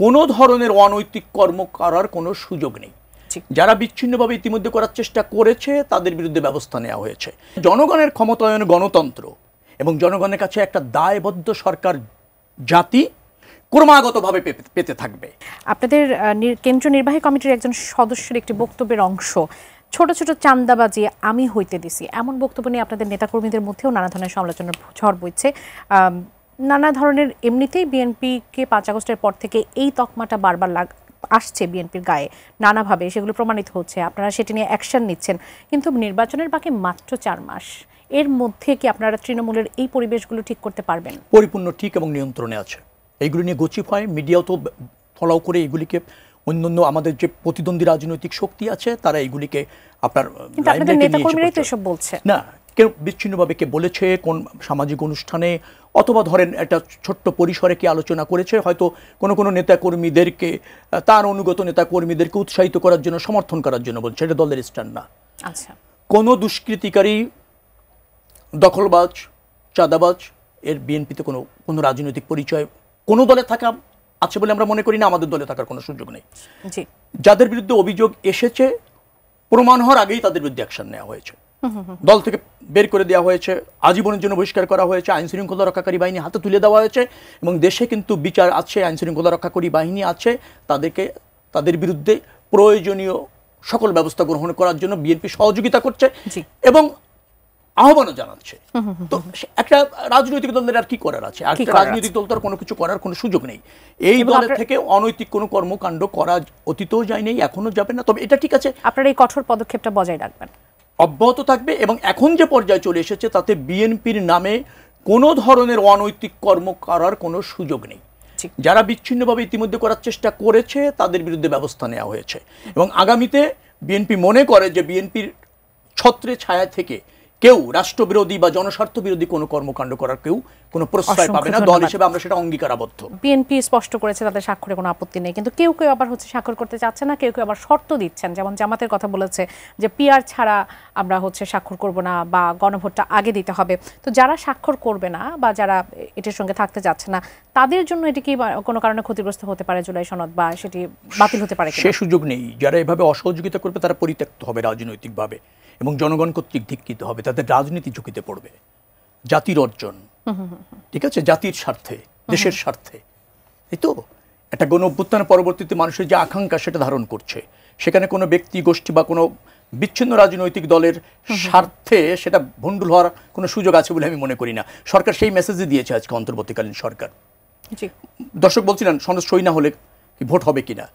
কোনো ধরনের অনৈতিক কর্ম করার কোনো সুযোগ নেই। যারা বিচ্ছিন্নভাবে ইতিমধ্যে করার চেষ্টা করেছে তাদের বিরুদ্ধে ব্যবস্থা নেওয়া হয়েছে। জনগণের ক্ষমতায়ন গণতন্ত্র এবং জনগণের কাছে একটা দায়বদ্ধ সরকার জাতি ক্রমাগতভাবে পেতে থাকবে। আপনাদের কেন্দ্রীয় নির্বাহী কমিটির একজন সদস্যের একটি বক্তব্যের অংশ, ছোট ছোট চাঁদাবাজি আমি হইতে দিছি, এমন বক্তব্য নিয়ে আপনাদের নেতাকর্মীদের মধ্যেও নানা ধরনের সমালোচনার ঝড় বইছে। নানা ধরনের এমনিতেই বিএনপিকে 5 আগস্টের পর থেকে এই তকমাটা বারবার আসছে বিএনপির গায়ে নানাভাবে, সেগুলো প্রমাণিত হচ্ছে, আপনারা সেটি নিয়ে অ্যাকশন নিচ্ছেন, কিন্তু নির্বাচনের বাকি মাত্র 4 মাস, এর মধ্যে কি আপনারা তৃণমূলের এই পরিবেশগুলো ঠিক করতে পারবেন? পরিপূর্ণ ঠিক এবং নিয়ন্ত্রণে আছে। এইগুলো নিয়ে গচিপ হয়, মিডিয়াও তো ফলো করে এগুলিকে, অন্যান্য আমাদের যে প্রতিদ্বন্দ্বী রাজনৈতিক শক্তি আছে তারা এইগুলিকে আপনার নেতাকর্মীরাই তো এসব বলছে না। কেউ বিচ্ছিন্নভাবে কে বলেছে কোন সামাজিক অনুষ্ঠানে, অথবা ধরেন একটা ছোট্ট পরিসরে কি আলোচনা করেছে, হয়তো কোনো কোনো নেতাকর্মীদেরকে, তার অনুগত নেতাকর্মীদেরকে উৎসাহিত করার জন্য, সমর্থন করার জন্য বলছে, এটা দলের স্ট্যান্ড না। আচ্ছা, কোনো দুষ্কৃতিকারী, দখলবাজ, চাঁদাবাজ এর বিএনপিতে কোনো রাজনৈতিক পরিচয় কোনো দলে থাকা আছে বলে আমরা মনে করি না, আমাদের দলে থাকার কোনো সুযোগ নেই। যাদের বিরুদ্ধে অভিযোগ এসেছে প্রমাণ হওয়ার আগেই তাদের বিরুদ্ধে অ্যাকশন নেওয়া হয়েছে, দল থেকে বের করে দেওয়া হয়েছে, আজীবনের জন্য বহিষ্কার করা হয়েছে, আইন শৃঙ্খলা রক্ষাকারী বাহিনী হাতে তুলে দেওয়া হয়েছে, এবং দেশে কিন্তু বিচার আছে, আইন শৃঙ্খলা রক্ষাকারী বাহিনী আছে, তাদের বিরুদ্ধে প্রয়োজনীয় সকল ব্যবস্থা গ্রহণ করার জন্য বিএনপি সহযোগিতা করছে এবং আহ্বানও জানাচ্ছে। তো একটা রাজনৈতিক দলের আর কি করার আছে? একটা রাজনৈতিক দল তো আর কোনো কিছু করার কোনো সুযোগ নেই। এই দলের থেকে অনৈতিক কোনো কর্মকাণ্ড করা অতীতেও যায়নি, এখনো যাবে না। তবে এটা ঠিক আছে, আপনারা এই কঠোর পদক্ষেপটা বজায় রাখবেন, অব্যাহত থাকবে। এবং এখন যে পর্যায়ে চলে এসেছে তাতে বিএনপির নামে কোনো ধরনের অনৈতিক কর্ম করার কোনো সুযোগ নেই। যারা বিচ্ছিন্নভাবে ইতিমধ্যে করার চেষ্টা করেছে তাদের বিরুদ্ধে ব্যবস্থা নেওয়া হয়েছে, এবং আগামীতে বিএনপি মনে করে যে বিএনপির ছত্রে ছায়া থেকে কেউ রাষ্ট্রবিরোধী বা জনস্বার্থ বিরোধী কোনো কর্মকাণ্ড করার কেউ কোনো প্রশ্রয় পাবে না। দল হিসেবে আমরা সেটা অঙ্গীকারাবদ্ধ। বিএনপি স্পষ্ট করেছে তাদের স্বাক্ষরে কোনো আপত্তি নেই, কিন্তু কেউ কেউ আবার স্বাক্ষর করতে চাচ্ছে না, কেউ কেউ আবার শর্ত দিচ্ছেন, যেমন জামাতের কথা বলেছে যে পিআর ছাড়া আমরা স্বাক্ষর করব না বা গণভোটটা আগে দিতে হবে। তো যারা স্বাক্ষর করবে না বা যারা এটির সঙ্গে থাকতে যাচ্ছে না তাদের জন্য এটি কি কোনো কারণে ক্ষতিগ্রস্ত হতে পারে জুলাই সনদ, বা সেটি বাতিল হতে পারে? সে সুযোগ নেই। যারা এভাবে অসহযোগিতা করবে তারা পরিত্যক্ত হবে রাজনৈতিকভাবে এবং জনগণ কর্তৃক ধিক্কৃত হবে, তাদের রাজনীতি ঝুঁকিতে পড়বে। জাতির অর্জন, ঠিক আছে, জাতির স্বার্থে, দেশের স্বার্থে, এই তো একটা গণ অভ্যুত্থানের পরবর্তীতে মানুষের যে আকাঙ্ক্ষা সেটা ধারণ করছে, সেখানে কোনো ব্যক্তি গোষ্ঠী বা কোনো বিচ্ছিন্ন রাজনৈতিক দলের স্বার্থে সেটা ভণ্ডুল হওয়ার কোনো সুযোগ আছে বলে আমি মনে করি না। সরকার সেই মেসেজই দিয়েছে আজকে, অন্তর্বর্তীকালীন সরকার। দর্শক বলছিলেন সনদ সই না হলে কি ভোট হবে কিনা।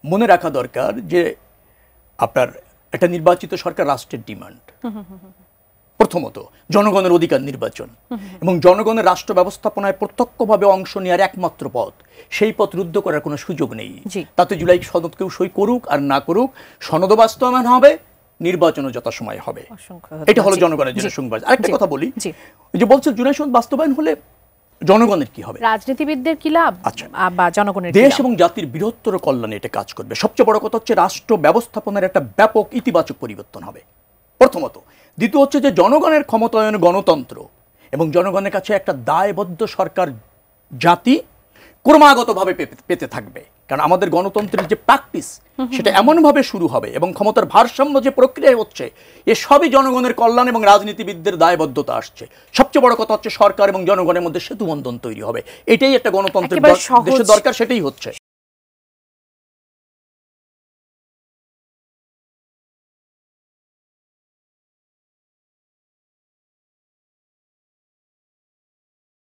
মনে রাখা দরকার যে আপনার একটা নির্বাচিত সরকার রাষ্ট্রের ডিমান্ড, প্রথমত জনগণের অধিকার নির্বাচন, এবং জনগণের রাষ্ট্র ব্যবস্থাপনায় প্রত্যক্ষভাবে অংশ নেওয়ার একমাত্র পথ, সেই পথ রুদ্ধ করার কোনো সুযোগ নেই। তাতে জুলাই সনদ কেউ সই করুক আর না করুক, সনদ বাস্তবায়ন হবে, নির্বাচনও যথাসময় হবে। এটা হলো জনগণের জন্য সংবাদ। আরেকটা কথা বলি, যে বলছে জুলাই সনদ বাস্তবায়ন হলে জনগণের কি হবে? রাজনীতিবিদদের কি লাভ বা জনগণের? দেশ এবং জাতির বৃহত্তর কল্যাণে এটা কাজ করবে। সবচেয়ে বড় কথা হচ্ছে রাষ্ট্র ব্যবস্থাপনার একটা ব্যাপক ইতিবাচক পরিবর্তন হবে, প্রথমত। দ্বিতীয় হচ্ছে যে জনগণের ক্ষমতায়ন গণতন্ত্র এবং জনগণের কাছে একটা দায়বদ্ধ সরকার জাতি ক্রমাগতভাবে পেতে থাকবে। কারণ আমাদের গণতন্ত্রের যে প্র্যাকটিস সেটা এমনভাবে শুরু হবে, এবং ক্ষমতার ভারসাম্য যে প্রক্রিয়া হচ্ছে, এ সবই জনগণের কল্যাণ এবং রাজনীতিবিদদের দায়বদ্ধতা আসছে। সবচেয়ে বড় কথা হচ্ছে সরকার এবং জনগণের মধ্যে সেতুবন্ধন তৈরি হবে। এটাই একটা গণতন্ত্রের দেশের দরকার, সেটাই হচ্ছে।